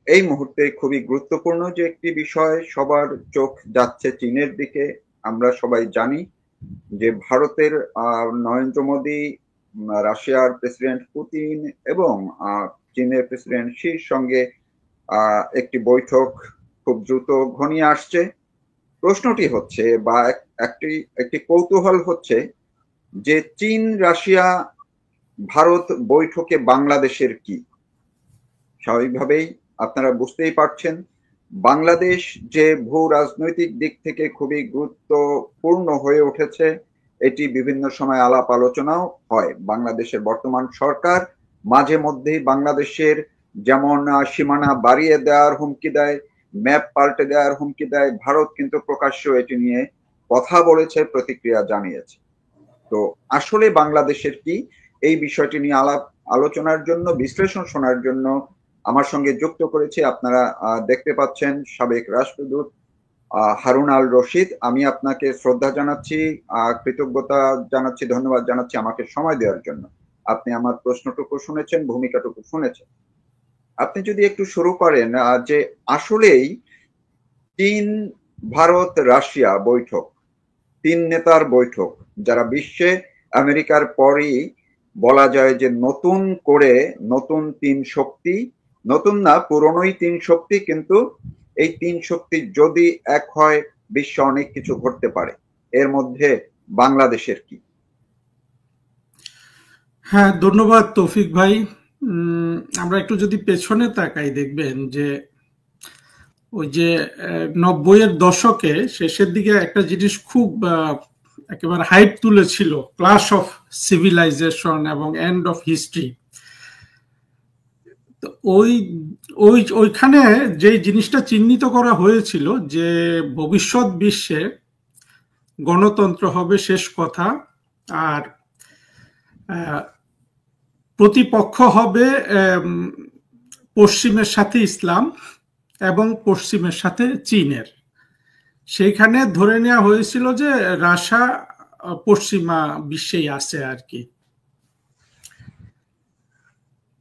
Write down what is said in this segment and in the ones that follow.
এই মুহূর্তে খুবই গুরুত্বপূর্ণ যে একটি বিষয়, সবার চোখ যাচ্ছে চীনের দিকে। আমরা সবাই জানি যে ভারতের নরেন্দ্র মোদী, রাশিয়ার প্রেসিডেন্ট পুতিন এবং চীনের প্রেসিডেন্ট শির সঙ্গে একটি বৈঠক খুব দ্রুত ঘনিয়ে আসছে। প্রশ্নটি হচ্ছে বা একটি একটি কৌতূহল হচ্ছে যে চীন রাশিয়া ভারত বৈঠকে বাংলাদেশের কি? স্বাভাবিকভাবেই আপনারা বুঝতেই পারছেন, বাংলাদেশ যে ভূ রাজনৈতিক দিক থেকে খুবই গুরুত্বপূর্ণ হয়ে উঠেছে, এটি বিভিন্ন সময় আলাপ আলোচনাও হয়। বাংলাদেশের বর্তমান সরকার মাঝে মধ্যেই বাংলাদেশের যেমন সীমানা বাড়িয়ে দেওয়ার হুমকি দেয়, ম্যাপ পাল্টে দেওয়ার হুমকি দেয়। ভারত কিন্তু প্রকাশ্য এটি নিয়ে কথা বলেছে, প্রতিক্রিয়া জানিয়েছে। তো আসলে বাংলাদেশের কি, এই বিষয়টি নিয়ে আলাপ আলোচনার জন্য, বিশ্লেষণ শোনার জন্য আমার সঙ্গে যুক্ত করেছে, আপনারা দেখতে পাচ্ছেন, সাবেক রাষ্ট্রদূত হারুন আল রশিদ। আমি আপনাকে শ্রদ্ধা জানাচ্ছি, কৃতজ্ঞতা জানাচ্ছি, ধন্যবাদ জানাচ্ছি আমাকে সময় দেওয়ার জন্য। আপনি আমার প্রশ্নটুকু শুনেছেন, ভূমিকাটুকু শুনেছেন। আপনি যদি একটু শুরু করেন যে আসলেই চীন ভারত রাশিয়া বৈঠক, তিন নেতার বৈঠক, যারা বিশ্বে আমেরিকার পরই বলা যায় যে নতুন করে নতুন তিন শক্তি, নতুন না পুরনোই তিন শক্তি, কিন্তু এই তিন শক্তি যদি এক হয় বিশ্বে অনেক কিছু ঘটতে পারে। এর মধ্যে বাংলাদেশের কি? হ্যাঁ, ধন্যবাদ তৌফিক ভাই। আমরা একটু যদি পেছনে তাকাই দেখবেন যে ওই যে 90-এর দশকে শেষের দিকে একটা জিনিস খুব একেবারে হাইপ তুলেছিল, ক্লাশ অফ সিভিলাইজেশন এবং এন্ড অফ হিস্ট্রি। তো ওই ওই ওইখানে যে জিনিসটা চিহ্নিত করা হয়েছিল যে ভবিষ্যৎ বিশ্বে গণতন্ত্র হবে শেষ কথা, আর প্রতিপক্ষ হবে পশ্চিমের সাথে ইসলাম এবং পশ্চিমের সাথে চীনের। সেইখানে ধরে নেওয়া হয়েছিল যে রাশিয়া পশ্চিমা বিশ্বেই আছে আর কি।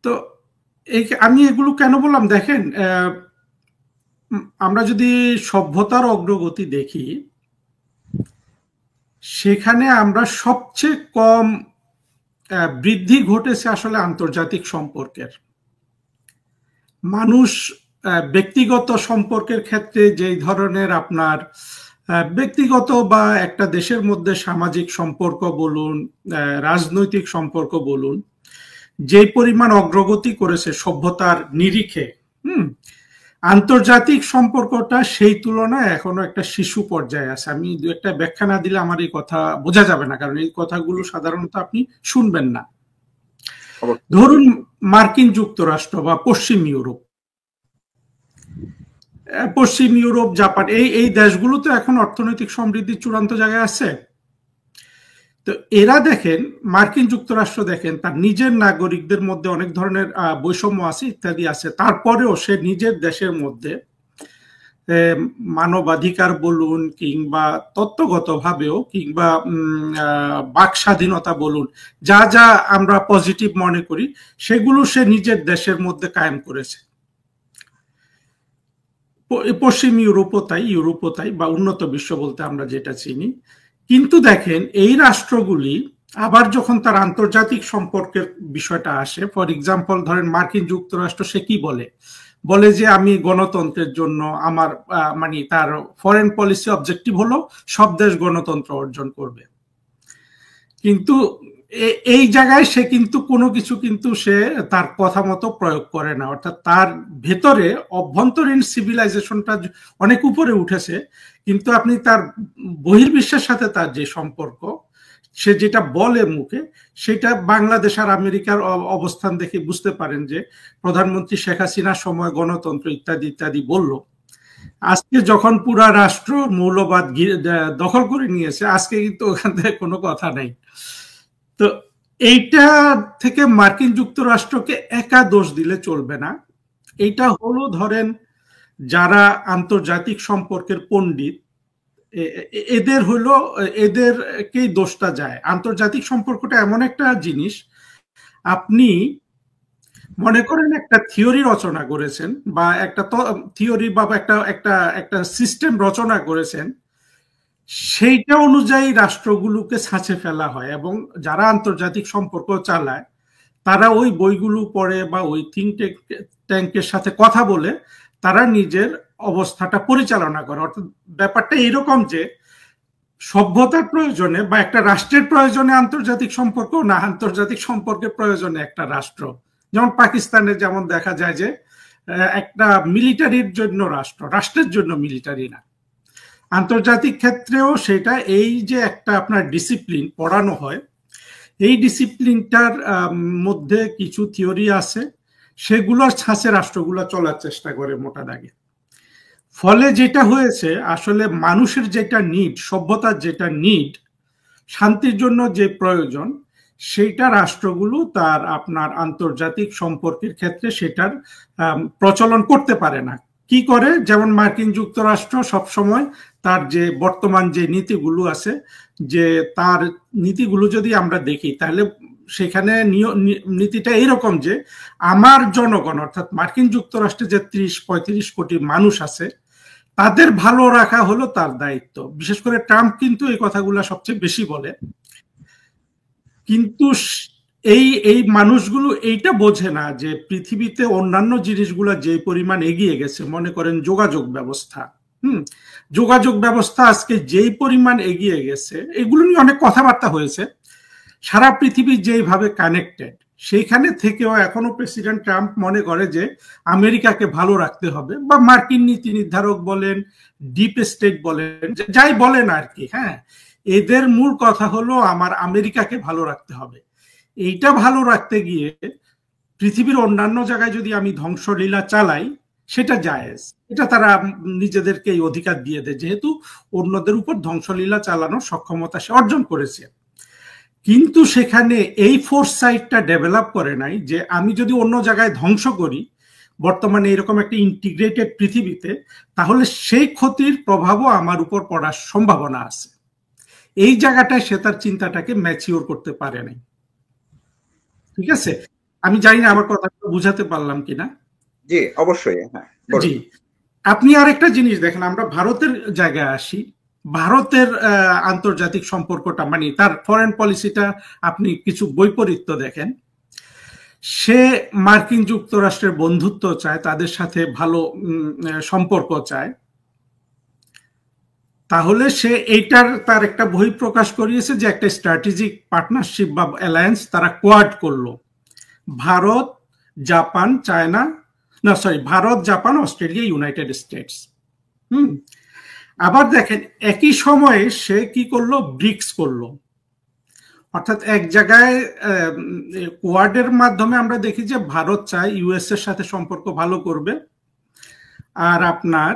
তো আমি এগুলো কেন বললাম দেখেন, আমরা যদি সভ্যতার অগ্রগতি দেখি, সেখানে আমরা সবচেয়ে কম বৃদ্ধি ঘটেছে আসলে আন্তর্জাতিক সম্পর্কের। মানুষ ব্যক্তিগত সম্পর্কের ক্ষেত্রে যেই ধরনের আপনার ব্যক্তিগত বা একটা দেশের মধ্যে সামাজিক সম্পর্ক বলুন, রাজনৈতিক সম্পর্ক বলুন, যে পরিমাণ অগ্রগতি করেছে সভ্যতার নিরিখে, আন্তর্জাতিক সম্পর্কটা সেই তুলনায় এখনো একটা শিশু পর্যায়ে আছে। আমি দু একটা ব্যাখ্যা না দিলে আমার এই কথা বোঝা যাবে না, কারণ এই কথাগুলো সাধারণত আপনি শুনবেন না। ধরুন মার্কিন যুক্তরাষ্ট্র বা পশ্চিম ইউরোপ, জাপান, এই দেশগুলো তো এখন অর্থনৈতিক সমৃদ্ধির চূড়ান্ত জায়গায় আছে। তো এরা দেখেন, মার্কিন যুক্তরাষ্ট্র দেখেন, তার নিজের নাগরিকদের মধ্যে অনেক ধরনের বৈষম্য আছে, ইত্যাদি আছে, তারপরেও সে নিজের দেশের মধ্যে মানবাধিকার বলুন কিংবা তত্ত্বগত ভাবেও কিংবা বাক স্বাধীনতা বলুন, যা যা আমরা পজিটিভ মনে করি, সেগুলো সে নিজের দেশের মধ্যে কায়েম করেছে। পশ্চিম ইউরোপও তাই বা উন্নত বিশ্ব বলতে আমরা যেটা চিনি। কিন্তু দেখেন এই রাষ্ট্রগুলি আবার যখন তার আন্তর্জাতিক সম্পর্কের বিষয়টা আসে, ফর এক্সাম্পল ধরেন মার্কিন যুক্তরাষ্ট্র, সে কি বলে যে আমি গণতন্ত্রের জন্য আমার মানে তার ফরেন পলিসি অবজেক্টিভ হলো সব দেশ গণতন্ত্র অর্জন করবে। কিন্তু এই জায়গায় সে কিন্তু কোনো কিছু কিন্তু সে তার কথা মতো প্রয়োগ করে না, অর্থাৎ তার ভেতরে অভ্যন্তরীণ সিভিলাইজেশনটা অনেক উপরে উঠেছে, কিন্তু আপনি তার বহির্বিশ্বের সাথে তার যে সম্পর্ক, সে যেটা বলে মুখে, সেটা বাংলাদেশ আর আমেরিকার অবস্থান দেখে বুঝতে পারেন যে প্রধানমন্ত্রী শেখ হাসিনার সময় গণতন্ত্র ইত্যাদি ইত্যাদি বলল, আজকে যখন পুরা রাষ্ট্র মৌলবাদ দখল করে নিয়েছে, আজকে কিন্তু ওখান থেকে কোনো কথা নাই। তো এইটা থেকে মার্কিন যুক্তরাষ্ট্রকে একা দোষ দিলে চলবে না। এইটা হলো ধরেন যারা আন্তর্জাতিক সম্পর্কের পণ্ডিত, এদেরকেই দোষটা যায়। আন্তর্জাতিক সম্পর্কটা এমন একটা জিনিস, আপনি মনে করেন একটা থিওরি রচনা করেছেন বা একটা থিওরি বা একটা একটা একটা সিস্টেম রচনা করেছেন, সেইটা অনুযায়ী রাষ্ট্রগুলোকে ছাঁচে ফেলা হয় এবং যারা আন্তর্জাতিক সম্পর্ক চালায় তারা ওই বইগুলো পড়ে বা ওই থিঙ্ক ট্যাঙ্কের সাথে কথা বলে তারা নিজের অবস্থাটা পরিচালনা করে। অর্থাৎ ব্যাপারটা এরকম যে সভ্যতার প্রয়োজনে বা একটা রাষ্ট্রের প্রয়োজনে আন্তর্জাতিক সম্পর্ক, না আন্তর্জাতিক সম্পর্কের প্রয়োজনে একটা রাষ্ট্র। যেমন পাকিস্তানে যেমন দেখা যায় যে একটা মিলিটারির জন্য রাষ্ট্র, রাষ্ট্রের জন্য মিলিটারি না। আন্তর্জাতিক ক্ষেত্রেও সেটা, এই যে একটা আপনার ডিসিপ্লিন পড়ানো হয়, এই ডিসিপ্লিনটার মধ্যে কিছু থিওরি আছে, সেগুলোর ছাঁচে রাষ্ট্রগুলো চলার চেষ্টা করে মোটা দাগে। ফলে যেটা হয়েছে আসলে মানুষের যেটা নিড, সভ্যতার যেটা নিড, শান্তির জন্য যে প্রয়োজন, সেইটা রাষ্ট্রগুলো তার আপনার আন্তর্জাতিক সম্পর্কের ক্ষেত্রে সেটার প্রচলন করতে পারে না। কি করে? যেমন মার্কিন যুক্তরাষ্ট্র সবসময় তার যে বর্তমান যে নীতিগুলো আছে, যে তার নীতিগুলো যদি আমরা দেখি তাহলে সেখানে নীতিটা এরকম যে আমার জনগণ, অর্থাৎ মার্কিন যুক্তরাষ্ট্রে যে 30-35 কোটি মানুষ আছে, তাদের ভালো রাখা হলো তার দায়িত্ব। বিশেষ করে ট্রাম্প কিন্তু এই কথাগুলো সবচেয়ে বেশি বলে। কিন্তু এই এই মানুষগুলো এইটা বোঝে না যে পৃথিবীতে অন্যান্য জিনিসগুলো যে পরিমাণ এগিয়ে গেছে, মনে করেন যোগাযোগ ব্যবস্থা, যোগাযোগ ব্যবস্থা আজকে যেই পরিমাণ এগিয়ে গেছে, এগুলো নিয়ে অনেক কথাবার্তা হয়েছে। সারা পৃথিবী যেইভাবে কানেক্টেড, সেইখানে থেকেও এখনো প্রেসিডেন্ট ট্রাম্প মনে করে যে আমেরিকাকে ভালো রাখতে হবে, বা মার্কিন নীতি নির্ধারক বলেন, ডিপ স্টেট বলেন, যাই বলেন আর কি, হ্যাঁ, এদের মূল কথা হলো আমার আমেরিকাকে ভালো রাখতে হবে। এইটা ভালো রাখতে গিয়ে পৃথিবীর অন্যান্য জায়গায় যদি আমি ধ্বংসলীলা চালাই, সেটা জায়েজ, এটা তারা নিজেদেরকে এই অধিকার দিয়ে দেয়, যেহেতু অন্যদের উপর ধ্বংসলীলা চালানোর সক্ষমতা সে অর্জন করেছে। কিন্তু সেখানে এই ফোর্স সাইডটা ডেভেলপ করে নাই যে আমি যদি অন্য জায়গায় ধ্বংস করি বর্তমানে এরকম একটা ইন্টিগ্রেটেড পৃথিবীতে, তাহলে সেই ক্ষতির প্রভাবও আমার উপর পড়ার সম্ভাবনা আছে। এই জায়গাটায় সে তার চিন্তাটাকে ম্যাচিওর করতে পারে নাই। ঠিক আছে, আমি জানি না আমার কথাটা বুঝাতে পারলাম কিনা। জি অবশ্যই, হ্যাঁ। জি, আপনি আরেকটা জিনিস দেখেন, আমরা ভারতের জায়গায় আসি। ভারতের আন্তর্জাতিক সম্পর্কটা, মানে তার ফরেন পলিসিটা আপনি কিছু বৈপরীত্য দেখেন। সে মার্কিন যুক্তরাষ্ট্রের বন্ধুত্ব চায়, তাদের সাথে ভালো সম্পর্ক চায়। তাহলে সে এইটার তার একটা বহিঃপ্রকাশ করিয়েছে যে একটা স্ট্র্যাটেজিক পার্টনারশিপ বা অ্যালায়েন্স তারা কোয়াড করলো, ভারত, জাপান, চায়না, না sorry, Bharat, Japan, Australia, United states. আবার দেখেন একই সময়ে সে কি করলো, ব্রিক্স করলো। অর্থাৎ এক জায়গায় কোয়াডের মাধ্যমে আমরা দেখি যে ভারত চায় ইউএস এর সাথে সম্পর্ক ভালো করবে, আর আপনার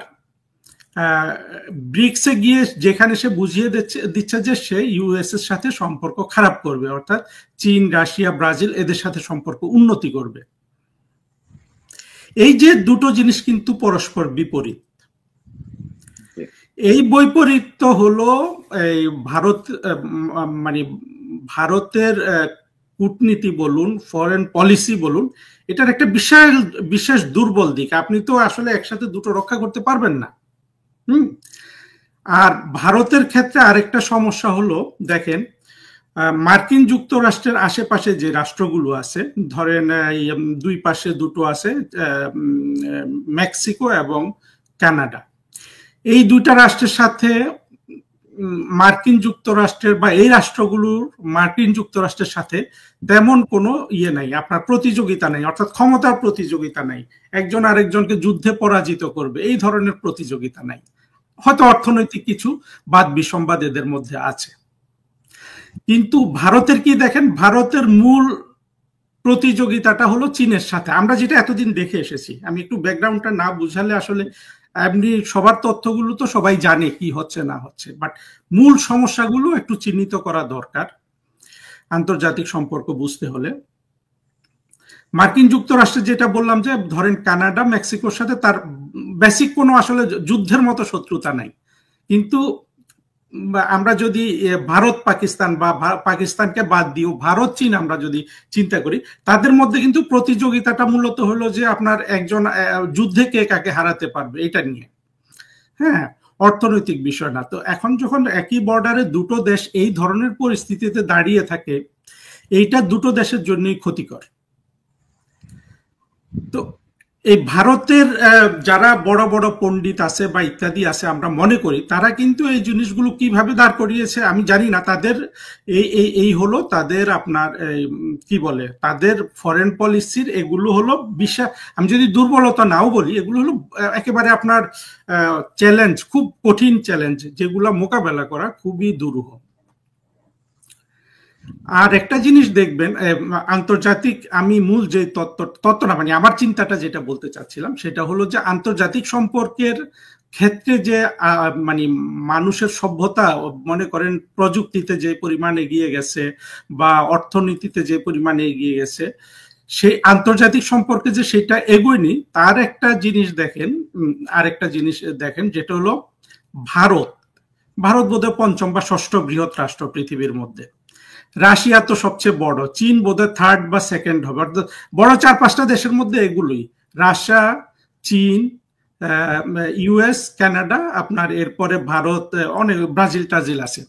ব্রিক্সে গিয়ে যেখানে সে বুঝিয়ে দিচ্ছে যে সে ইউএস এর সাথে সম্পর্ক খারাপ করবে, অর্থাৎ চীন, রাশিয়া, ব্রাজিল এদের সাথে সম্পর্ক উন্নতি করবে। এই যে দুটো জিনিস কিন্তু পরস্পর বিপরীত। এই বৈপরীত্য হলো এই ভারত, মানে ভারতের কূটনীতি বলুন, ফরেন পলিসি বলুন, এটার একটা বিশেষ দুর্বল দিক। আপনি তো আসলে একসাথে দুটো রক্ষা করতে পারবেন না। আর ভারতের ক্ষেত্রে আরেকটা সমস্যা হলো, দেখেন মার্কিন যুক্তরাষ্ট্রের আশেপাশে যে রাষ্ট্রগুলো আছে, ধরেন দুই পাশে দুটো আছে, মেক্সিকো এবং কানাডা, এই দুইটা রাষ্ট্রের সাথে মার্কিন যুক্তরাষ্ট্রের বা এই রাষ্ট্রগুলোর মার্কিন যুক্তরাষ্ট্রের সাথে তেমন কোনো ইয়ে নাই, আপনার প্রতিযোগিতা নাই, অর্থাৎ ক্ষমতার প্রতিযোগিতা নাই, একজন আরেকজনকে যুদ্ধে পরাজিত করবে এই ধরনের প্রতিযোগিতা নাই। হয়তো অর্থনৈতিক কিছু বাদ বিসম্বাদ এদের মধ্যে আছে। কিন্তু ভারতের কি দেখেন, ভারতের মূল প্রতিযোগিতাটা হলো চীনের সাথে, আমরা যেটা এতদিন দেখে এসেছি। আমি একটু ব্যাকগ্রাউন্ডটা না বুঝালে আসলে এমনি সবার তথ্যগুলো তো সবাই জানে কি হচ্ছে না হচ্ছে, বাট মূল সমস্যাগুলো একটু চিহ্নিত করা দরকার আন্তর্জাতিক সম্পর্ক বুঝতে হলে। মার্কিন যুক্তরাষ্ট্রে যেটা বললাম যে ধরেন কানাডা, মেক্সিকোর সাথে তার বেসিক কোনো আসলে যুদ্ধের মতো শত্রুতা নাই, কিন্তু আমরা যদি ভারত পাকিস্তান বা পাকিস্তানকে বাদ দিও ভারত চীন আমরা যদি চিন্তা করি, তাদের মধ্যে কিন্তু প্রতিযোগিতাটা মূলত হলো যে আপনার একজন যুদ্ধে কে কাকে হারাতে পারবে এটা নিয়ে, হ্যাঁ, অর্থনৈতিক বিষয় না। তো এখন যখন একই বর্ডারে দুটো দেশ এই ধরনের পরিস্থিতিতে দাঁড়িয়ে থাকে, এইটা দুটো দেশের জন্যই ক্ষতিকর। তো এই ভারতের যারা বড় বড় পণ্ডিত আছে বা ইত্যাদি আছে আমরা মনে করি তারা কিন্তু এই জিনিসগুলো কিভাবে দাঁড় করিয়েছে আমি জানি না। তাদের এই হলো তাদের আপনার কি বলে তাদের ফরেন পলিসির এগুলো হলো বিশ্বাস, আমি যদি দুর্বলতা নাও বলি, এগুলো হলো একেবারে আপনার চ্যালেঞ্জ, খুব কঠিন চ্যালেঞ্জ যেগুলো মোকাবেলা করা খুবই দুরূহ। আর একটা জিনিস দেখবেন আন্তর্জাতিক, আমি মূল যে তত্ত্ব না মানে আমার চিন্তাটা যেটা বলতে চাচ্ছিলাম সেটা হলো যে আন্তর্জাতিক সম্পর্কের ক্ষেত্রে যে মানে মানুষের সভ্যতা মনে করেন প্রযুক্তিতে যে পরিমাণ এগিয়ে গেছে বা অর্থনীতিতে যে পরিমাণে এগিয়ে গেছে, সেই আন্তর্জাতিক সম্পর্কে যে সেটা এগোয়নি তার একটা জিনিস দেখেন, আরেকটা জিনিস দেখেন যেটা হলো ভারত বোধহয় পঞ্চম বা ষষ্ঠ বৃহৎ রাষ্ট্র পৃথিবীর মধ্যে। রাশিয়া তো সবচেয়ে বড়, চীন বোধহয় থার্ড বা সেকেন্ড হবে, বড় 4-5টা দেশের মধ্যে এগুলোই, রাশিয়া, চীন, ইউএস, কানাডা, আপনার এরপরে ভারত, অনেক ব্রাজিল টাজিল আছে।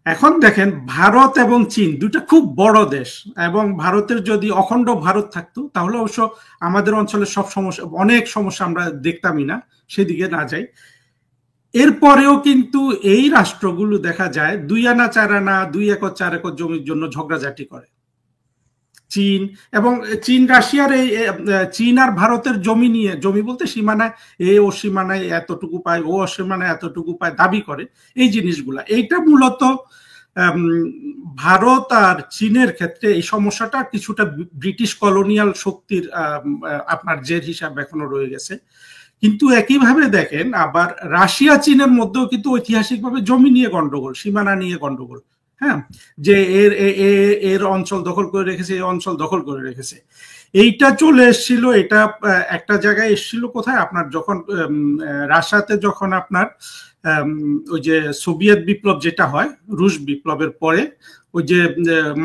এখন দেখেন ভারত এবং চীন দুটা খুব বড় দেশ, এবং ভারতের যদি অখণ্ড ভারত থাকতো তাহলে অবশ্য আমাদের অঞ্চলের সব সমস্যা, অনেক সমস্যা আমরা দেখতামই না, সেদিকে না যাই। এরপরেও কিন্তু এই রাষ্ট্রগুলো দেখা যায় 2 আনা 4 আনা 2 একর 4 একর জমির জন্য ঝগড়াঝাটি করে। চীন এবং চীন রাশিয়ার এই চীন আর ভারতের জমি নিয়ে, জমি বলতে সীমানায়, ও সীমানায় এতটুকু পায়, ও সীমানায় এতটুকু পায় দাবি করে, এই জিনিসগুলা। এইটা মূলত ভারত আর চীনের ক্ষেত্রে এই সমস্যাটা কিছুটা ব্রিটিশ কলোনিয়াল শক্তির আপনার জের হিসাবে এখনো রয়ে গেছে। কিন্তু একইভাবে দেখেন আবার রাশিয়া চীনের মধ্যেও কিন্তু ঐতিহাসিকভাবে জমি নিয়ে গন্ডগোল, সীমানা নিয়ে গন্ডগোল, হ্যাঁ, যে এর অঞ্চল দখল করে রেখেছে, এই অঞ্চল দখল করে রেখেছে। এইটা চলে এসেছিল, এটা একটা জায়গায় এসেছিল কোথায় আপনার যখন রাশিয়াতে যখন আপনার ওই যে সোভিয়েত বিপ্লব যেটা হয়, রুশ বিপ্লবের পরে ওই যে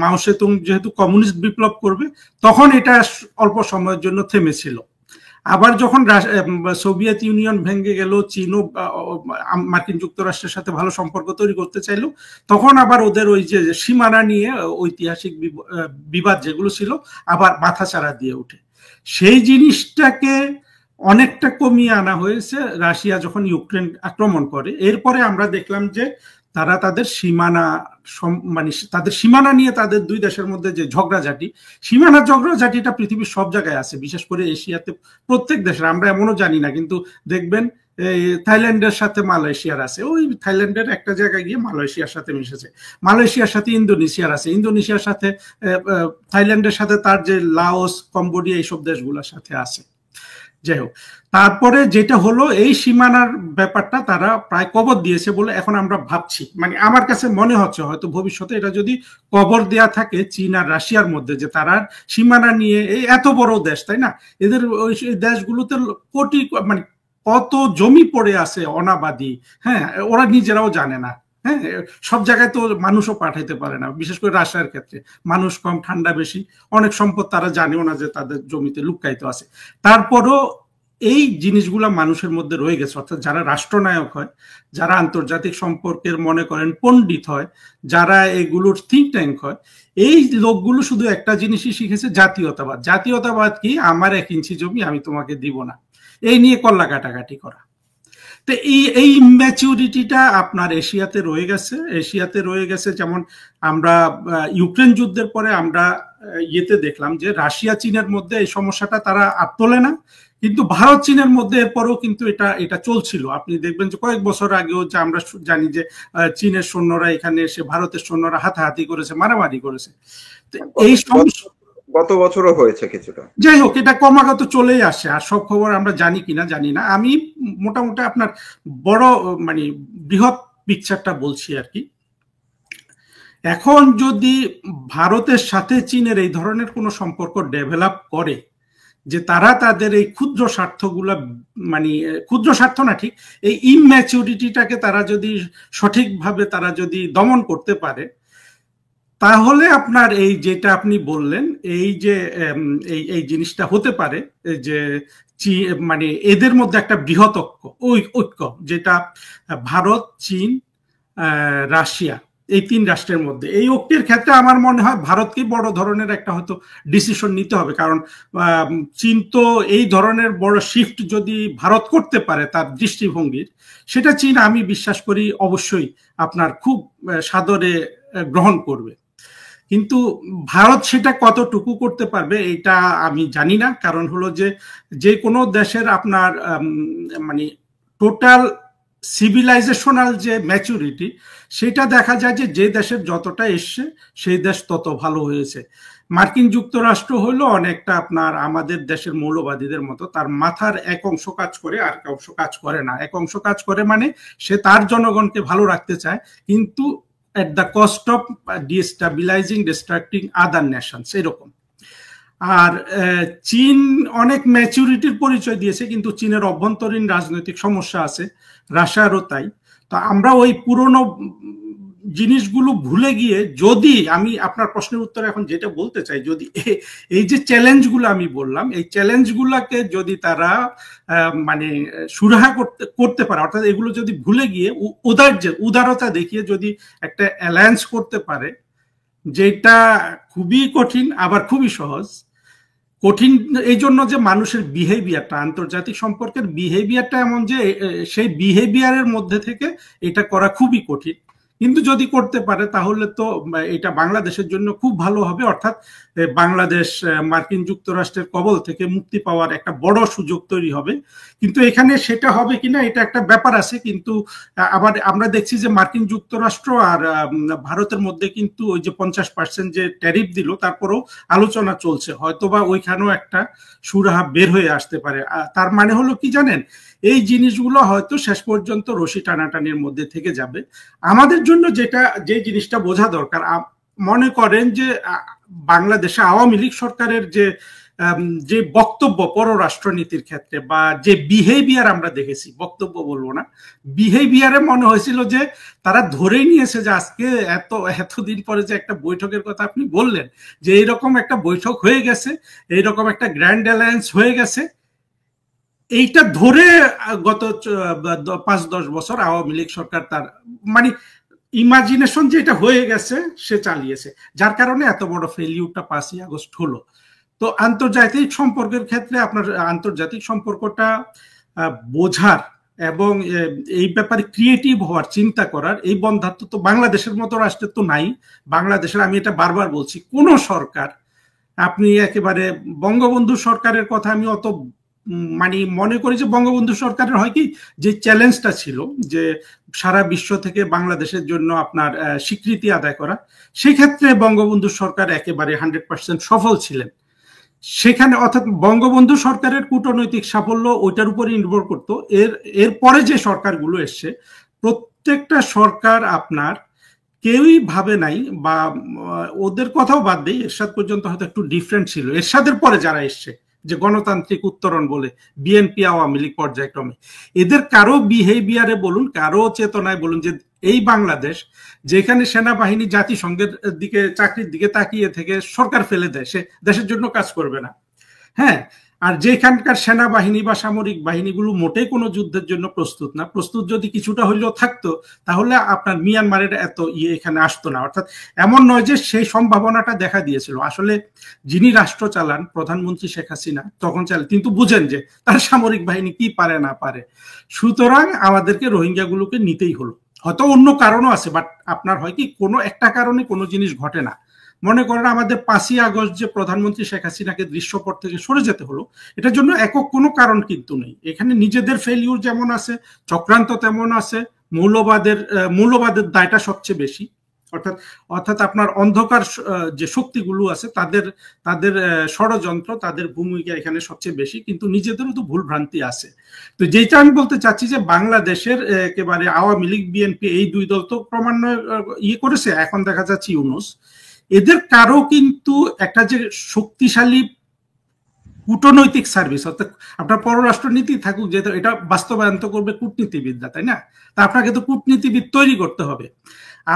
মাও সেতুং যেহেতু কমিউনিস্ট বিপ্লব করবে, তখন এটা অল্প সময়ের জন্য থেমেছিল। আবার যখন সোভিয়েত ইউনিয়ন ভেঙে গেল, চীনও মার্কিন যুক্তরাষ্ট্রের সাথে ভালো সম্পর্ক তৈরি করতে চাইলো, তখন আবার ওদের ওই যে সীমানা নিয়ে ঐতিহাসিক বিবাদ যেগুলো ছিল আবার মাথাচাড়া দিয়ে ওঠে। সেই জিনিসটাকে অনেকটা কমিয়ে আনা হয়েছে রাশিয়া যখন ইউক্রেন আক্রমণ করে। এরপরে আমরা দেখলাম যে তারা তাদের সীমানা, মানে তাদের সীমানা নিয়ে তাদের দুই দেশের মধ্যে যে ঝগড়াঝাটি, সীমানা ঝগড়াঝাটিটা পৃথিবীর সব জায়গায় আছে, বিশেষ করে এশিয়াতে প্রত্যেক দেশের, আমরা এমনও জানি না কিন্তু দেখবেন থাইল্যান্ডের সাথে মালয়েশিয়ার আছে, ওই থাইল্যান্ডের একটা জায়গায় গিয়ে মালয়েশিয়ার সাথে মিশেছে, মালয়েশিয়ার সাথে ইন্দোনেশিয়ার আছে, ইন্দোনেশিয়ার সাথে থাইল্যান্ডের সাথে তার যে লাওস, কম্বোডিয়া, এইসব দেশগুলোর সাথে আছে। যাই হোক, তারপরে যেটা হলো এই সীমানার ব্যাপারটা তারা প্রায় কবর দিয়েছে বলে এখন আমরা ভাবছি, মানে আমার কাছে মনে হচ্ছে হয়তো ভবিষ্যতে এটা যদি কবর দেয়া থাকে চীন আর রাশিয়ার মধ্যে, যে তারা সীমানা নিয়ে, এই এত বড় দেশ তাই না, এদের ওই দেশগুলোতে কোটি মানে কত জমি পড়ে আছে অনাবাদি, হ্যাঁ, ওরা নিজেরাও জানে না, হ্যাঁ, সব জায়গায় তো মানুষও পাঠাইতে পারে না, বিশেষ করে রাশিয়ার ক্ষেত্রে মানুষ কম, ঠান্ডা বেশি, অনেক সম্পদ তারা জানেও না যে তাদের জমিতে লুকায়িত আছে। তারপরও এই জিনিসগুলা মানুষের মধ্যে রয়ে গেছে, অর্থাৎ যারা রাষ্ট্রনায়ক হয়, যারা আন্তর্জাতিক সম্পর্কের মনে করেন পণ্ডিত হয়, যারা এগুলোর থিঙ্ক ট্যাঙ্ক হয়, এই লোকগুলো শুধু একটা জিনিসই শিখেছে, জাতীয়তাবাদ। জাতীয়তাবাদ কি? আমার 1 ইঞ্চি জমি আমি তোমাকে দিব না, এই নিয়ে কল্লা কাটাকাটি করা। তো এই ম্যাচুরিটিটা আপনার এশিয়াতে রয়ে গেছে, এশিয়াতে রয়ে গেছে। যেমন আমরা ইউক্রেন যুদ্ধের পরে আমরা ইয়েতে দেখলাম যে রাশিয়া চীনের মধ্যে এই সমস্যাটা তারা আর তোলে না, কিন্তু ভারত চীনের মধ্যে এরপরেও কিন্তু এটা চলছিল। আপনি দেখবেন যে কয়েক বছর আগেও যে আমরা জানি যে চীনের সৈন্যরা এখানে এসে ভারতের সৈন্যরা হাতাহাতি করেছে, মারামারি করেছে। এই সমস্যা গত বছরও হয়েছে কিছুটা। যাই হোক, এটা ক্রমাগত চলেই আসে, আর সব খবর আমরা জানি কিনা জানি না। আমি মোটামুটি আপনার বড় মানে বৃহৎ পিকচারটা বলছি আর কি। এখন যদি ভারতের সাথে চীনের এই ধরনের কোনো সম্পর্ক ডেভেলপ করে, যে তারা তাদের এই ক্ষুদ্র স্বার্থগুলা, মানে ক্ষুদ্র স্বার্থ না ঠিক, এই ইম্যাচুরিটিটাকে তারা যদি সঠিকভাবে তারা যদি দমন করতে পারে, তাহলে আপনার এই যেটা আপনি বললেন এই যে এই জিনিসটা হতে পারে যে মানে এদের মধ্যে একটা বৃহৎ ঐক্য, যেটা ভারত, চীন, রাশিয়া, এই তিন রাষ্ট্রের মধ্যে এই ঐক্যের ক্ষেত্রে আমার মনে হয় ভারতকে বড় ধরনের একটা হয়তো ডিসিশন নিতে হবে। কারণ চীন তো এই ধরনের বড় শিফট যদি ভারত করতে পারে তার দৃষ্টিভঙ্গির, সেটা চীন আমি বিশ্বাস করি অবশ্যই আপনার খুব সাদরে গ্রহণ করবে। কিন্তু ভারত সেটা কতটুকু করতে পারবে এটা আমি জানি না। কারণ হলো যে কোনো দেশের আপনার মানে টোটাল সিভিলাইজেশনাল যে ম্যাচুরিটি, সেটা দেখা যায় যে দেশের যতটা এসছে সেই দেশ তত ভালো হয়েছে। মার্কিন যুক্তরাষ্ট্র হলো অনেকটা আপনার আমাদের দেশের মৌলবাদীদের মতো, তার মাথার এক অংশ কাজ করে আর এক অংশ কাজ করে না। এক অংশ কাজ করে মানে সে তার জনগণকে ভালো রাখতে চায়, কিন্তু at the cost of destabilizing, distracting other nations, এরকম। আর চীন অনেক ম্যাচুরিটির পরিচয় দিয়েছে, কিন্তু চীনের অভ্যন্তরীণ রাজনৈতিক সমস্যা আছে, রাশিয়ারও তাই। তো আমরা ওই পুরনো জিনিসগুলো ভুলে গিয়ে, যদি আমি আপনার প্রশ্নের উত্তরে এখন যেটা বলতে চাই, যদি এই যে চ্যালেঞ্জগুলো আমি বললাম, এই চ্যালেঞ্জগুলোকে যদি তারা মানে সুরাহা করতে পারে, অর্থাৎ এগুলো যদি ভুলে গিয়ে উদারতা দেখিয়ে যদি একটা অ্যালায়েন্স করতে পারে, যেটা খুবই কঠিন আবার খুবই সহজ। কঠিন এই জন্য যে মানুষের বিহেভিয়ারটা, আন্তর্জাতিক সম্পর্কের বিহেভিয়ারটা এমন যে সেই বিহেভিয়ারের মধ্যে থেকে এটা করা খুবই কঠিন। কিন্তু যদি করতে পারে তাহলে তো এটা বাংলাদেশের জন্য খুব ভালো হবে। অর্থাৎ বাংলাদেশ মার্কিন যুক্তরাষ্ট্রের কবল থেকে মুক্তি পাওয়ার একটা বড় সুযোগ তৈরি হবে। কিন্তু এখানে সেটা হবে কিনা এটা একটা ব্যাপার আছে। কিন্তু আবার আমরা দেখছি যে মার্কিন যুক্তরাষ্ট্র আর ভারতের মধ্যে কিন্তু ওই যে 50% যে ট্যারিফ দিল, তারপরেও আলোচনা চলছে, হয়তোবা ওইখানেও একটা সুরাহা বের হয়ে আসতে পারে। তার মানে হলো কি জানেন, এই জিনিসগুলো হয়তো শেষ পর্যন্ত রশি টানাটানির মধ্যে থেকে যাবে। আমাদের জন্য যে জিনিসটা বোঝা দরকার, মনে করেন যে বাংলাদেশে আওয়ামী লীগ সরকারের যে বক্তব্য পররাষ্ট্রনীতির ক্ষেত্রে বা যে বিহেভিয়ার আমরা দেখেছি, বক্তব্য বলবো না, বিহেভিয়ারে মনে হয়েছিল যে তারা ধরেই নিয়েছে যে আজকে এতদিন পরে যে একটা বৈঠকের কথা আপনি বললেন, যে এইরকম একটা বৈঠক হয়ে গেছে, এইরকম একটা গ্র্যান্ড অ্যালায়েন্স হয়ে গেছে, এইটা ধরে গত 5-10 বছর আওয়ামী লীগ সরকার তার মানে ইমাজিনেশন যেটা হয়ে গেছে সে চালিয়েছে, যার কারণে এত বড় ফেলিউরটা 5ই আগস্ট হলো। তো আন্তর্জাতিক সম্পর্কের ক্ষেত্রে আপনার আন্তর্জাতিক সম্পর্কটা বোঝার এবং এই ব্যাপারে ক্রিয়েটিভ হওয়ার, চিন্তা করার এই বন্ধাত্ব তো বাংলাদেশের মতো রাষ্ট্রের তো নাই। বাংলাদেশের, আমি এটা বারবার বলছি, কোন সরকার, আপনি একেবারে বঙ্গবন্ধু সরকারের কথা আমি অত মানে মনে করি যে বঙ্গবন্ধু সরকারের হয় কি, যে চ্যালেঞ্জটা ছিল যে সারা বিশ্ব থেকে বাংলাদেশের জন্য আপনার স্বীকৃতি আদায় করা, সেক্ষেত্রে বঙ্গবন্ধু সরকার একেবারে 100% সফল ছিলেন সেখানে। অর্থাৎ বঙ্গবন্ধু সরকারের কূটনৈতিক সাফল্য ওইটার উপরে নির্ভর করতো। এরপরে যে সরকারগুলো এসছে, প্রত্যেকটা সরকার আপনার কেউই ভাবে নাই, বা ওদের কথাও বাদ দেই, এরশাদ পর্যন্ত হয়তো একটু ডিফারেন্ট ছিল, এরশাদের পরে যারা এসছে যে গণতান্ত্রিক উত্তরণ বলে বিএনপি, আওয়ামী লীগ পর্যায়ক্রমে, এদের কারো বিহেভিয়ারে বলুন, কারো চেতনায় বলুন, যে এই বাংলাদেশ যেখানে সেনাবাহিনী জাতিসংঘের দিকে চাকরির দিকে তাকিয়ে থেকে সরকার ফেলে দেয়, সে দেশের জন্য কাজ করবে না। হ্যাঁ, আর যেখানকার সেনাবাহিনী বা সামরিক বাহিনীগুলো মোটেই কোনো যুদ্ধের জন্য প্রস্তুত না, প্রস্তুত যদি কিছুটা হইলেও থাকতো তাহলে আপনার মিয়ানমারের এত এখানে আসতো না। অর্থাৎ এমন নয় যে সেই সম্ভাবনাটা দেখা দিয়েছিল। আসলে যিনি রাষ্ট্র চালান, প্রধানমন্ত্রী শেখ হাসিনা তখন চালান, কিন্তু বুঝেন যে তার সামরিক বাহিনী কি পারে না পারে, সুতরাং আমাদেরকে রোহিঙ্গাগুলোকে নিতেই হলো। হয়তো অন্য কারণও আছে, বাট আপনার হয় কি, কোনো একটা কারণে কোনো জিনিস ঘটে না। মনে করেন আমাদের 5ই আগস্ট যে প্রধানমন্ত্রী শেখ হাসিনাকে দৃশ্যপট থেকে সরে যেতে হলো, এটার জন্য একক কোনো কারণ কিন্তু নেই। এখানে নিজেদের ফেলিউর যেমন আছে, চক্রান্ত তেমন আছে, মৌলবাদের দায়টা সবচেয়ে বেশি। অর্থাৎ আপনার অন্ধকার যে শক্তিগুলো আছে তাদের ষড়যন্ত্র, তাদের ভূমিকা এখানে সবচেয়ে বেশি, কিন্তু নিজেদেরও তো ভুল ভ্রান্তি আছে। তো যেটা আমি বলতে চাচ্ছি যে বাংলাদেশের একেবারে আওয়ামী লীগ, বিএনপি এই দুই দল তো ক্রমান্বয়ে করেছে, এখন দেখা যাচ্ছে ইউনূস, এদের কারো কিন্তু একটা যে শক্তিশালী কূটনৈতিক সার্ভিস, অর্থাৎ আপনার পররাষ্ট্রনীতি থাকুক, যেহেতু এটা বাস্তবায়ন তো করবে কূটনীতিবিদরা, তাই না? তা আপনাকে তো কূটনীতিবিদ তৈরি করতে হবে।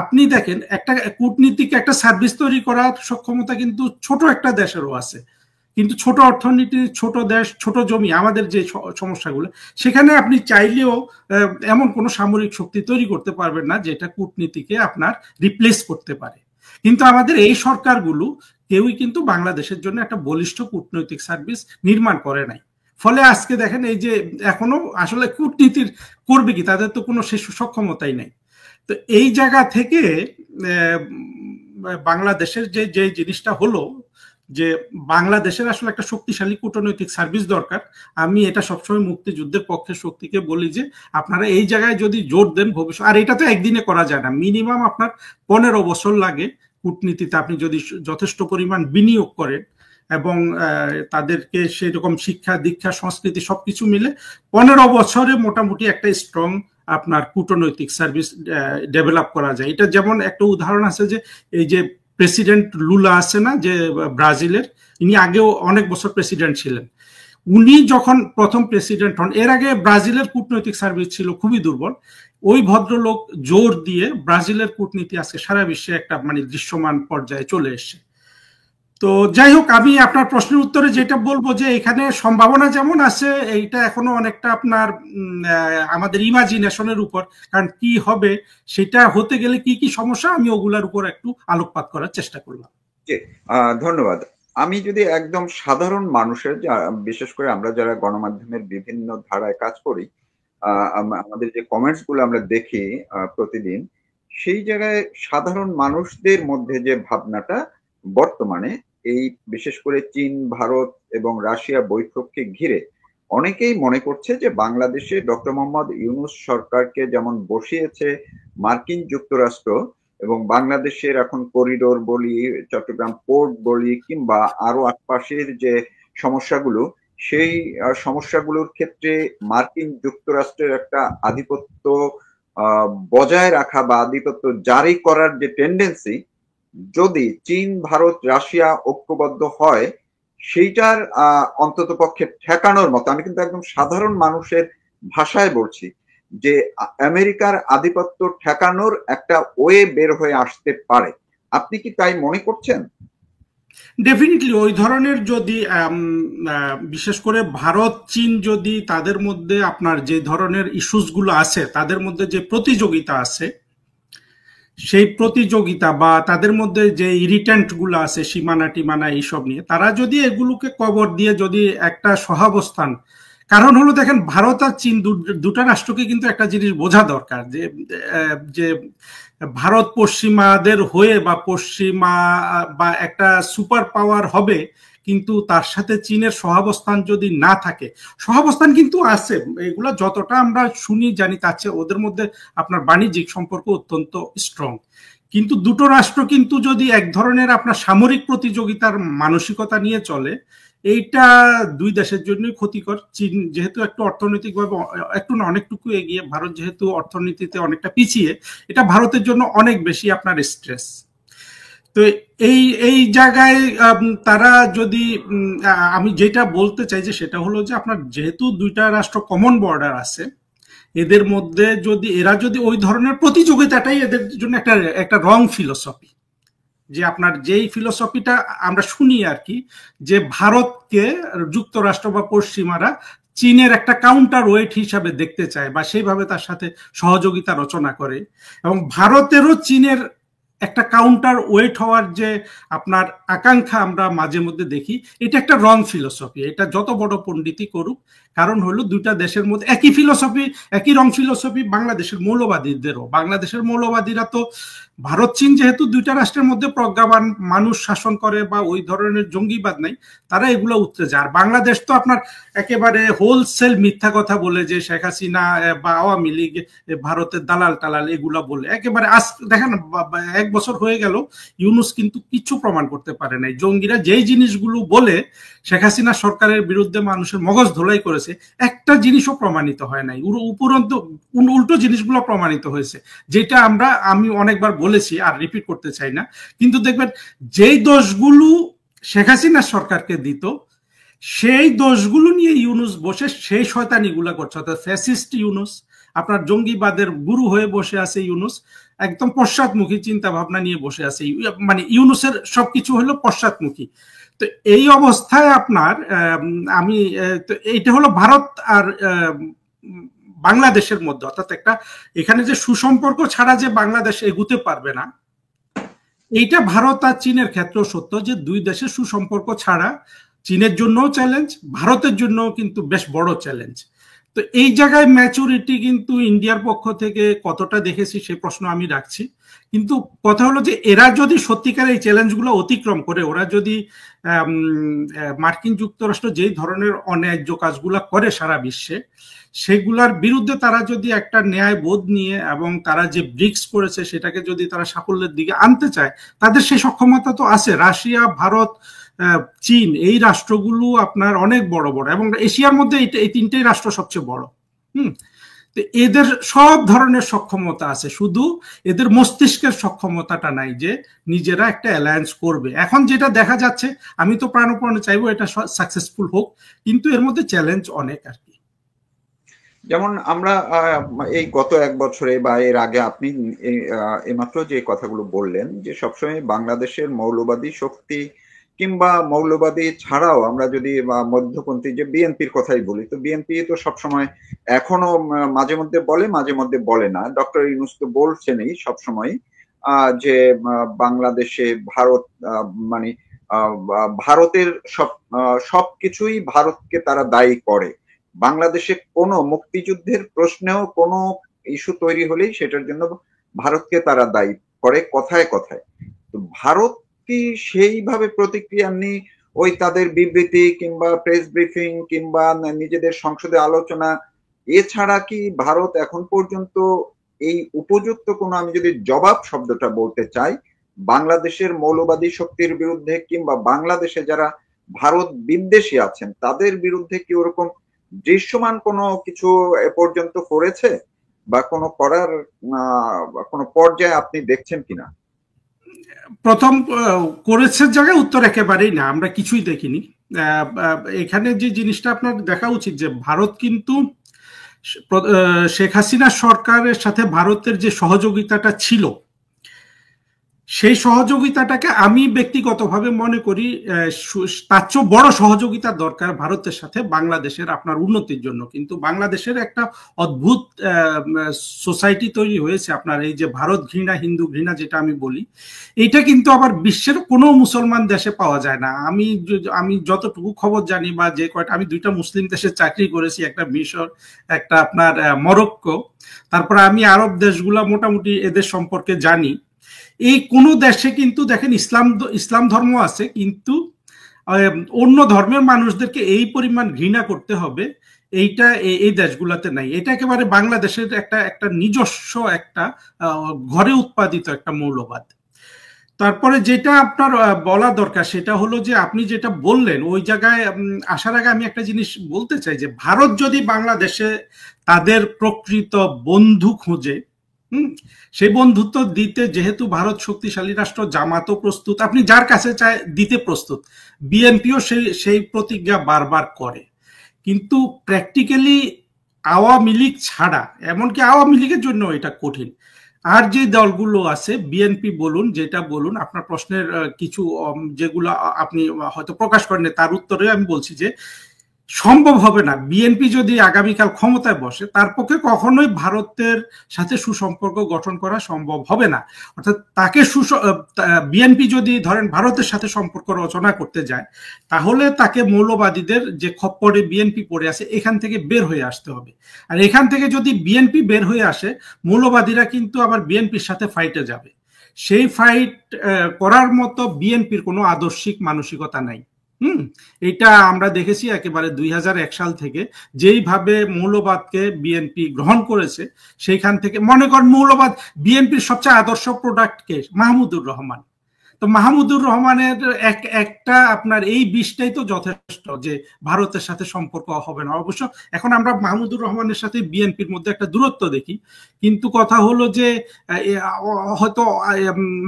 আপনি দেখেন একটা কূটনীতিক একটা সার্ভিস তৈরি করার সক্ষমতা কিন্তু ছোট একটা দেশেরও আছে, কিন্তু ছোট অর্থনীতি, ছোট দেশ, ছোট জমি, আমাদের যে সমস্যাগুলো, সেখানে আপনি চাইলেও এমন কোনো সামরিক শক্তি তৈরি করতে পারবেন না যেটা কূটনীতিকে আপনার রিপ্লেস করতে পারে। কিন্তু আমাদের এই সরকারগুলো কেউই কিন্তু বাংলাদেশের জন্য একটা বলিষ্ঠ কূটনৈতিক সার্ভিস নির্মাণ করে নাই। ফলে আজকে দেখেন এই যে এখনো আসলে কূটনীতির করবে কি, তাদের তো কোনো শেষ সক্ষমতাই নাই। তো এই জায়গা থেকে বাংলাদেশের যে জিনিসটা হলো যে বাংলাদেশের আসলে একটা শক্তিশালী কূটনৈতিক সার্ভিস দরকার। আমি এটা সবসময় মুক্তিযুদ্ধের পক্ষে শক্তিকে বলি যে আপনারা এই জায়গায় যদি জোর দেন ভবিষ্যৎ, আর এটা তো একদিনে করা যায় না, মিনিমাম আপনার 15 বছর লাগে কূটনীতিতে। আপনি যদি যথেষ্ট পরিমাণ বিনিয়োগ করেন এবং তাদেরকে সেরকম শিক্ষা দীক্ষা সংস্কৃতি সবকিছু মিলে 15 বছরে মোটামুটি একটা স্ট্রং আপনার কূটনৈতিক সার্ভিস ডেভেলপ করা যায়। এটা যেমন একটা উদাহরণ আছে যে এই যে প্রেসিডেন্ট লুলা আছে না, যে ব্রাজিলের, ইনি আগেও অনেক বছর প্রেসিডেন্ট ছিলেন। উনি যখন প্রথম প্রেসিডেন্ট হন, এর আগে ব্রাজিলের কূটনৈতিক সার্ভিস ছিল খুবই দুর্বল। ওই ভদ্রলোক জোর দিয়ে ব্রাজিলের কূটনীতি আজকে সারা বিশ্বে একটা মানে দৃশ্যমান পর্যায়ে চলে এসছে। তো যাই হোক, আমি আপনার প্রশ্নের উত্তরে যেটা বলবো যে এখানে সম্ভাবনা যেমন আছে, এইটা এখনো অনেকটা আপনার আমাদের ইমাজিনেশনের উপর, কারণ কি হবে সেটা হতে গেলে কি কি সমস্যা, আমি ওগুলার উপর একটু আলোকপাত করার চেষ্টা করলাম। ধন্যবাদ। আমি যদি একদম সাধারণ মানুষের, বিশেষ করে আমরা যারা গণমাধ্যমের বিভিন্ন ধারায় কাজ করি, আমাদের যে কমেন্টস গুলো আমরা দেখি প্রতিদিন, সেই জায়গায় সাধারণ মানুষদের মধ্যে যে ভাবনাটা বর্তমানে এই বিশেষ করে চীন, ভারত এবং রাশিয়া বৈঠককে ঘিরে অনেকেই মনে করছে যে বাংলাদেশে ডক্টর মোহাম্মদ ইউনূস সরকারকে যেমন বসিয়েছে মার্কিন যুক্তরাষ্ট্র, এবং বাংলাদেশের এখন করিডোর বলি, চট্টগ্রাম পোর্ট বলি, কিংবা আরো আশপাশের যে সমস্যাগুলো, সেই সমস্যাগুলোর ক্ষেত্রে মার্কিন যুক্তরাষ্ট্রের একটা আধিপত্য বজায় রাখা বা আধিপত্য জারি করার যে টেন্ডেন্সি, যদি চীন, ভারত, রাশিয়া ঐক্যবদ্ধ হয়, সেইটার অন্তত পক্ষে ঠেকানোর মতো, আমি কিন্তু একদম সাধারণ মানুষের ভাষায় বলছি, যে আমেরিকার আধিপত্য ঠেকানোর একটা ওয়ে বের হয়ে আসতে পারে। আপনি কি তাই মনে করছেন? ডেফিনেটলি ওই ধরনের যদি বিশেষ করে ভারত চীন যদি তাদের মধ্যে আপনার যে ধরনের ইস্যুসগুলো আছে, তাদের মধ্যে যে প্রতিযোগিতা আছে, সেই প্রতিযোগিতা বা তাদের মধ্যে যে ইরিটেন্ট গুলো আছে সীমানা টিমানা এইসব নিয়ে, তারা যদি এগুলোকে কবর দিয়ে যদি একটা সহাবস্থান, কারণ হলো দেখেন ভারত আর চীন দুটা রাষ্ট্রকে কিন্তু একটা জিনিস বোঝা দরকার, যে ভারত পশ্চিমাদের হয়ে বা পশ্চিমা বা একটা সুপার পাওয়ার হবে, কিন্তু তার সাথে চীনের সহাবস্থান যদি না থাকে, সহাবস্থান কিন্তু আছে, এগুলা যতটা আমরা শুনি জানি তার চেয়ে ওদের মধ্যে আপনার বাণিজ্যিক সম্পর্ক অত্যন্ত স্ট্রং। কিন্তু দুটো রাষ্ট্র কিন্তু যদি এক ধরনের আপনার সামরিক প্রতিযোগিতার মানসিকতা নিয়ে চলে, এইটা দুই দেশের জন্যই ক্ষতিকর। চীন যেহেতু একটু অর্থনৈতিকভাবে একটু না অনেকটুকু এগিয়ে, ভারত যেহেতু অর্থনীতিতে অনেকটা পিছিয়ে, এটা ভারতের জন্য অনেক বেশি আপনার স্ট্রেস। তো এই জায়গায় তারা যদি, আমি যেটা বলতে চাই যে সেটা হলো যে আপনার যেহেতু দুইটা রাষ্ট্র কমন বর্ডার আছে, এদের মধ্যে যদি এরা যদি ওই ধরনের প্রতিযোগিতাটাই এদের জন্য একটা রং ফিলোসফি, যে আপনার যেই ফিলোসফিটা আমরা শুনি আর কি, যে ভারতকে যুক্তরাষ্ট্র বা পশ্চিমারা চীনের একটা কাউন্টার ওয়েট হিসাবে দেখতে চায় বা সেইভাবে তার সাথে সহযোগিতা রচনা করে, এবং ভারতেরও চীনের একটা কাউন্টার ওয়েট হওয়ার যে আপনার আকাঙ্ক্ষা আমরা মাঝে মধ্যে দেখি, এটা একটা রং ফিলোসফি। এটা যত বড় পণ্ডিতই করুক, কারণ হলো দুইটা দেশের মধ্যে একই ফিলোসফি, একই রং ফিলোসফি বাংলাদেশের মৌলবাদীদেরও। বাংলাদেশের মৌলবাদীরা তো ভারত চীন যেহেতু দুইটা রাষ্ট্রের মধ্যে প্রজ্ঞাবান মানুষ শাসন করে বা ওই ধরনের জঙ্গিবাদ নাই, তারা এগুলো উঠতে যায়। আর বাংলাদেশ তো আপনার একেবারে হোলসেল মিথ্যা কথা বলে, যে শেখ হাসিনা বা আওয়ামী লীগ ভারতের দালাল টালাল এগুলা বলে একেবারে। আজ দেখেন 1 বছর হয়ে গেল, ইউনূস কিন্তু কিছু প্রমাণ করতে পারে নাই। জঙ্গিরা যেই জিনিসগুলো বলে শেখ হাসিনা সরকারের বিরুদ্ধে মানুষের মগজ ধোলাই করেছে, একটা জিনিসও প্রমাণিত হয় নাই, উপরন্তু উল্টো জিনিসগুলো প্রমাণিত হয়েছে, যেটা আমি অনেকবার বলেছি আর রিপিট করতে চাই না। কিন্তু দেখবেন যেই দোষগুলো শেখ হাসিনা সরকারকে দিত, সেই দোষগুলো নিয়ে ইউনুস বসে সেই শয়তানিগুলা করছে, অর্থাৎ ফ্যাসিস্ট ইউনুস, আপনার জঙ্গিবাদের গুরু হয়ে বসে আছে ইউনুস, একদম পশ্চাৎমুখী চিন্তা ভাবনা নিয়ে বসে আছে, মানে ইউনুসের সবকিছু হলো পশ্চাৎমুখী। তো এই অবস্থায় আপনার আমি এইটা হলো ভারত আর বাংলাদেশের মধ্যে, অর্থাৎ একটা এখানে যে সুসম্পর্ক ছাড়া যে বাংলাদেশ এগুতে পারবে না, এইটা ভারত আর চীনের ক্ষেত্রেও সত্য, যে দুই দেশের সুসম্পর্ক ছাড়া চীনের জন্যও চ্যালেঞ্জ, ভারতের জন্যও কিন্তু বেশ বড় চ্যালেঞ্জ। তো এই জায়গায় ম্যাচুরিটি কিন্তু ইন্ডিয়ার পক্ষ থেকে কতটা দেখেছি সে প্রশ্ন আমি রাখছি। কিন্তু কথা হলো যে এরা যদি সত্যিকার এই চ্যালেঞ্জগুলো অতিক্রম করে, ওরা যদি মার্কিন যুক্তরাষ্ট্র যেই ধরনের অন্যায্য কাজগুলো করে সারা বিশ্বে, সেগুলার বিরুদ্ধে তারা যদি একটা ন্যায় বোধ নিয়ে এবং তারা যে ব্রিক্স করেছে সেটাকে যদি তারা সাফল্যের দিকে আনতে চায়, তাদের সেই সক্ষমতা তো আছে। রাশিয়া, ভারত, চীন, এই রাষ্ট্রগুলো আপনার অনেক বড় বড়, এবং এশিয়ার মধ্যে এই তিনটেই রাষ্ট্র সবচেয়ে বড়। তো এদের সব ধরনের সক্ষমতা আছে, শুধু এদের মস্তিষ্কের সক্ষমতাটা নাই যে নিজেরা একটা অ্যালায়েন্স করবে। এখন যেটা দেখা যাচ্ছে, আমি তো প্রাণপণে চাইবো এটা সাকসেসফুল হোক, কিন্তু এর মধ্যে চ্যালেঞ্জ অনেক আর কি। যেমন আমরা এই গত এক বছরে বা এর আগে আপনি এইমাত্র যে কথাগুলো বললেন, যে সবসময় বাংলাদেশের মৌলবাদী শক্তি কিংবা মৌলবাদী ছাড়াও আমরা যদি মধ্যপন্থী যে বিএনপির কথাই বলি, তো বিএনপি তো সবসময় এখনো মাঝে মধ্যে বলে, মাঝে মধ্যে বলে না। ডক্টর ইউনূস তো বলছেনই সবসময় যে বাংলাদেশে ভারত মানে ভারতের সবকিছুই ভারতকে তারা দায়ী করে। বাংলাদেশে কোনো মুক্তিযুদ্ধের প্রশ্নেও কোনো ইস্যু তৈরি হলেই সেটার জন্য ভারতকে তারা দায়ী করে কথায় কথায়। তো ভারত কি সেইভাবে প্রতিক্রিয়া নেই? ওই তাদের বিবৃতি কিংবা প্রেস ব্রিফিং কিংবা নিজেদের সংসদে আলোচনা এছাড়া কি ভারত এখন পর্যন্ত এই উপযুক্ত কোনো, আমি যদি জবাব শব্দটা বলতে চাই, বাংলাদেশের মৌলবাদী শক্তির বিরুদ্ধে কিংবা বাংলাদেশে যারা ভারত বিদ্বেষী আছেন তাদের বিরুদ্ধে কি ওরকম দৃশ্যমান কোনো কিছু এ পর্যন্ত করেছে বা কোনো করার কোনো পর্যায়ে আপনি দেখছেন কিনা? প্রথম করেছে জায়গায় উত্তর একেবারেই না, আমরা কিছুই দেখিনি। এখানে যে জিনিসটা আপনার দেখা উচিত যে ভারত কিন্তু শেখ হাসিনা সরকারের সাথে ভারতের যে সহযোগিতাটা ছিল, সেই সহযোগিতাটাকে আমি ব্যক্তিগতভাবে মনে করি তার চেয়েও বড় সহযোগিতা দরকার ভারতের সাথে বাংলাদেশের আপনার উন্নতির জন্য। কিন্তু বাংলাদেশের একটা অদ্ভুত সোসাইটি তৈরি হয়েছে আপনার, এই যে ভারত ঘৃণা, হিন্দু ঘৃণা যেটা আমি বলি, এইটা কিন্তু আবার বিশ্বের কোনো মুসলমান দেশে পাওয়া যায় না। আমি যতটুকু খবর জানি বা যে কয়টা, আমি 2টা মুসলিম দেশে চাকরি করেছি, একটা মিশর, একটা আপনার মরক্কো, তারপরে আমি আরব দেশগুলা মোটামুটি এদের সম্পর্কে জানি। এই কোন দেশে কিন্তু দেখেন ইসলাম ধর্ম আছে, কিন্তু অন্য ধর্মের মানুষদেরকে এই পরিমাণ ঘৃণা করতে হবে এইটা এই দেশগুলোতে নাই। এটা একেবারে বাংলাদেশের একটা নিজস্ব একটা ঘরে উৎপাদিত একটা মৌলবাদ। তারপরে যেটা আপনার বলা দরকার সেটা হলো যে আপনি যেটা বললেন ওই জায়গায় আসার আগে আমি একটা জিনিস বলতে চাই, যে ভারত যদি বাংলাদেশে তাদের প্রকৃত বন্ধু খোঁজে, সেই বন্ধুত্ব দিতে যেহেতু ভারত শক্তিশালী রাষ্ট্র, জামাতও প্রস্তুত, আপনি যার কাছে চায় দিতে প্রস্তুত, বিএনপিও সেই প্রতিজ্ঞা বারবার করে। কিন্তু প্র্যাকটিক্যালি আওয়ামী লীগ ছাড়া, এমনকি আওয়ামী লীগের জন্য এটা কঠিন, আর যে দলগুলো আছে বিএনপি বলুন, যেটা বলুন, আপনার প্রশ্নের কিছু যেগুলো আপনি হয়তো প্রকাশ করেন তার উত্তরে আমি বলছি যে সম্ভব হবে না। বিএনপি যদি আগামীকাল ক্ষমতায় বসে, তার পক্ষে কখনোই ভারতের সাথে সুসম্পর্ক গঠন করা সম্ভব হবে না। অর্থাৎ তাকে বিএনপি যদি ধরেন ভারতের সাথে সম্পর্ক রচনা করতে যায়, তাহলে তাকে মৌলবাদীদের যে খপ্পরে বিএনপি পড়ে আছে এখান থেকে বের হয়ে আসতে হবে। আর এখান থেকে যদি বিএনপি বের হয়ে আসে, মৌলবাদীরা কিন্তু আবার বিএনপির সাথে ফাইটে যাবে। সেই ফাইট করার মতো বিএনপির কোনো আদর্শিক মানসিকতা নাই। এটা আমরা দেখেছি একেবারে 2001 সাল থেকে, যেইভাবে মৌলবাদকে বিএনপি গ্রহণ করেছে, সেইখান থেকে মনে করেন মৌলবাদ বিএনপির সবচেয়ে আদর্শ প্রোডাক্ট কে? মাহমুদুর রহমান। তো মাহমুদুর রহমানের একটা আপনার এই বিষটাই তো যথেষ্ট যে ভারতের সাথে সম্পর্ক হবে না। অবশ্য এখন আমরা মাহমুদুর রহমানের সাথে বিএনপির মধ্যে একটা দূরত্ব দেখি, কিন্তু কথা হলো যে হয়তো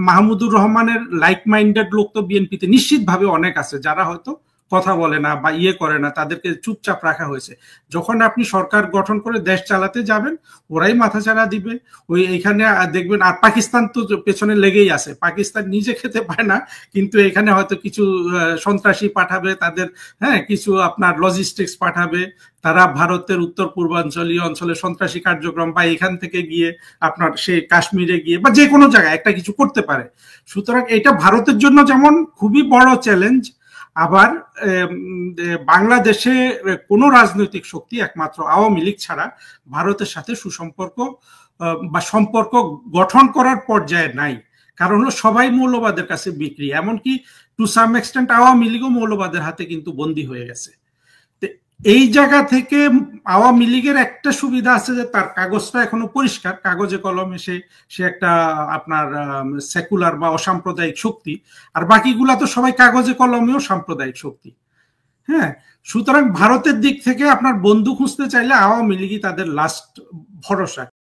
মাহমুদুর রহমানের লাইক মাইন্ডেড লোক তো বিএনপিতে নিশ্চিতভাবে অনেক আছে, যারা হয়তো কথা বলে না বা ইয়ে করে না, তাদেরকে চুপচাপ রাখা হয়েছে। যখন আপনি সরকার গঠন করে দেশ চালাতে যাবেন, ওরাই মাথাচাড়া দিবে। ওই এখানে দেখবেন, আর পাকিস্তান তো পেছনে লেগেই আছে, পাকিস্তান নিজে খেতে পায় না, কিন্তু এখানে হয়তো কিছু সন্ত্রাসী পাঠাবে তাদের, হ্যাঁ, কিছু আপনার লজিস্টিক্স পাঠাবে, তারা ভারতের উত্তর পূর্বাঞ্চলীয় অঞ্চলে সন্ত্রাসী কার্যক্রম বা এখান থেকে গিয়ে আপনার সেই কাশ্মীরে গিয়ে বা যে কোনো জায়গায় একটা কিছু করতে পারে। সুতরাং এটা ভারতের জন্য যেমন খুবই বড় চ্যালেঞ্জ, আবার বাংলাদেশে কোনো রাজনৈতিক শক্তি একমাত্র আওয়ামী লীগ ছাড়া ভারতের সাথে সুসম্পর্ক বা সম্পর্ক গঠন করার পর্যায়ে নাই। কারণ হলো সবাই মৌলবাদের কাছে বিক্রি, এমনকি টু সাম এক্সটেন্ট আওয়ামী লীগও মৌলবাদের হাতে কিন্তু বন্দী হয়ে গেছে। এই জায়গা থেকে আওয়ামী লীগের একটা সুবিধা আছে যে তার কাগজটা এখনো পরিষ্কার, কাগজে কলমে সে একটা আপনার সেকুলার বা অসাম্প্রদায়িক শক্তি, আর বাকিগুলা তো সবাই কাগজে কলমেও সাম্প্রদায়িক শক্তি। হ্যাঁ, সুতরাং ভারতের দিক থেকে আপনার বন্ধু খুঁজতে চাইলে আওয়ামী লীগই তাদের লাস্ট ভরসা।